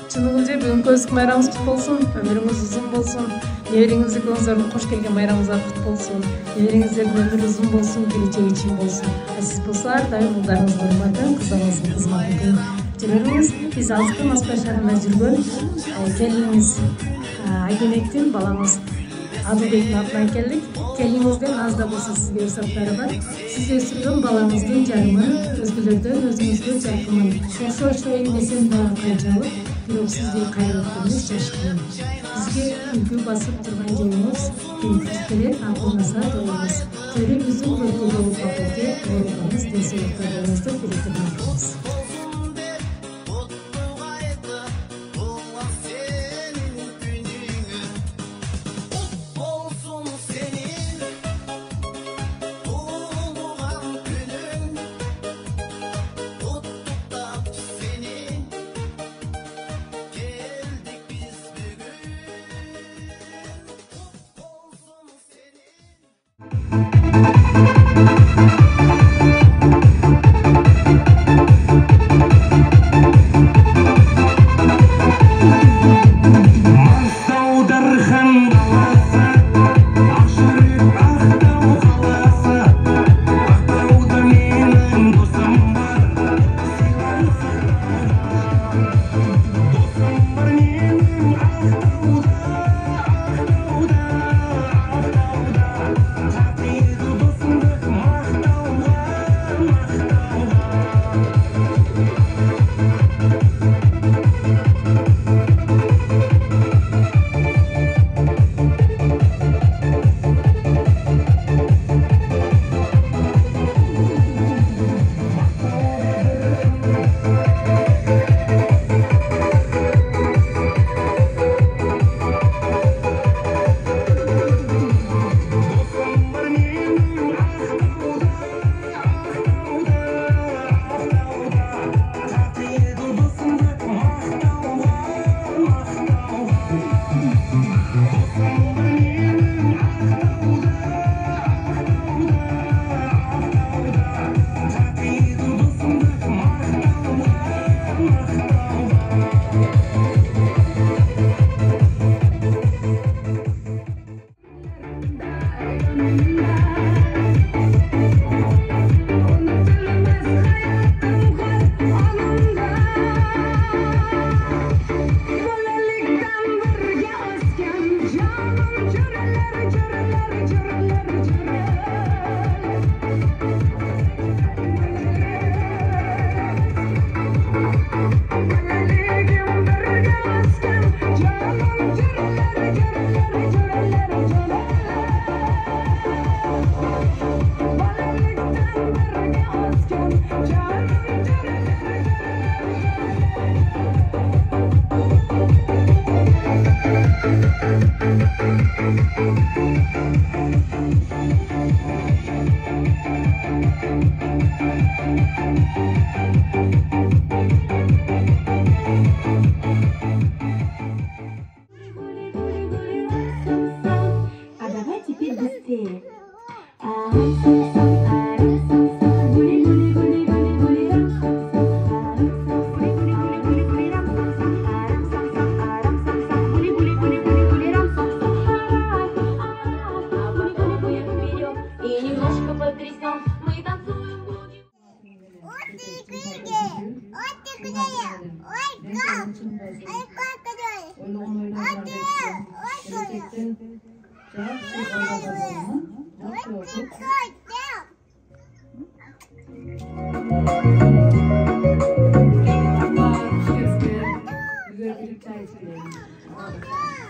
Чыныңызда бүгүнкү өзүк майрамыңыз кут болсун, өмүрүңүз узун болсун, небериңизди көңүңүздөрдүн кош келген майрамыңыздар кут болсун, небериңиздердин өмүрү узун болсун, келечеги чың болсун. Сиз болсо ар дайым улдарыңыздын урматын, кыздарыңыздын кызматын жүрөрүңүз. Биз азыркы Москва шаарында жүргөн келиниңиз Айгенектин балаңыз Адылбектин атынан келдик. Келиңизден аз да болсо сизге уруксаттары бар. Сиз өстүргөн балаңыздын жарымы өзгөлөрдөн өзүңүзгө жакын. Ошойн десем дагы канчалык, бирок сиздей кайрылыктуу жашкан. Бизге үлгү басып турган жолуңуз келет, акылыңызга доюңуз. Төрүбүздүн көркө болуп бакыты, оорубаңыз, деңсөөлүктө болуңузду билдиребиз.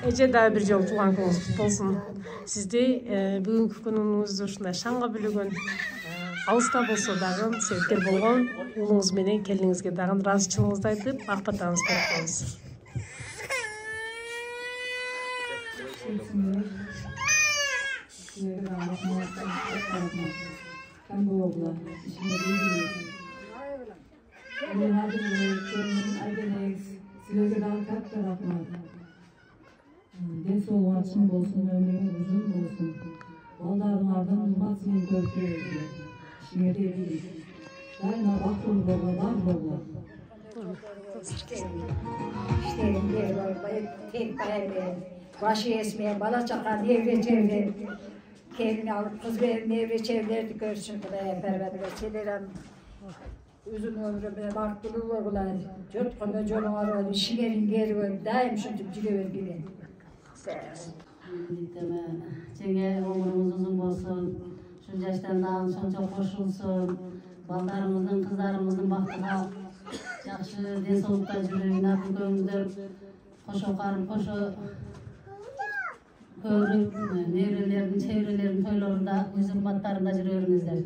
Эже да бир жолу туулган күнүңүз кут болсун. Сизди бүгүнкү күнүңүздү ушундай шаңга бөлөгөн, алыста болсо дагы себепкер болгон уулуңуз менен келиңизге дагы ыраазычылыгыбызды айтып, ак батаңызды берип коебуз. Денсаулыгыңар чың болсун, өмүрүң узун болсун. Балдарыңардын урмат менен көркөй өсүп, ишиңе тийгилик. Дайыма бактылуу болгула, бар болгула. tek bayrağı. Başı esmeye, bala çakar, nevre çevre. Kendini alıp kız verir, nevre çevrelerdi görsün Kudaya perverdiler. Çelerim uzun ömrüme baktırırlar ulan. Çotkunda jolun arıyor, işigerin geri ver. Daim şu tüpçüge ver gibi. Deme, Cenge umurumuz uzun olsun. Şu yaşlardan çok koşulsun. Ballarımızın, kızlarımızın baktığa yaxşı densolukta жүрüyüne bu gömdür. Koşu karım, koşu körük, nevrelerin, çevrelerin toylarında, yüz hurmatlarında жүрüyorsunuzlar.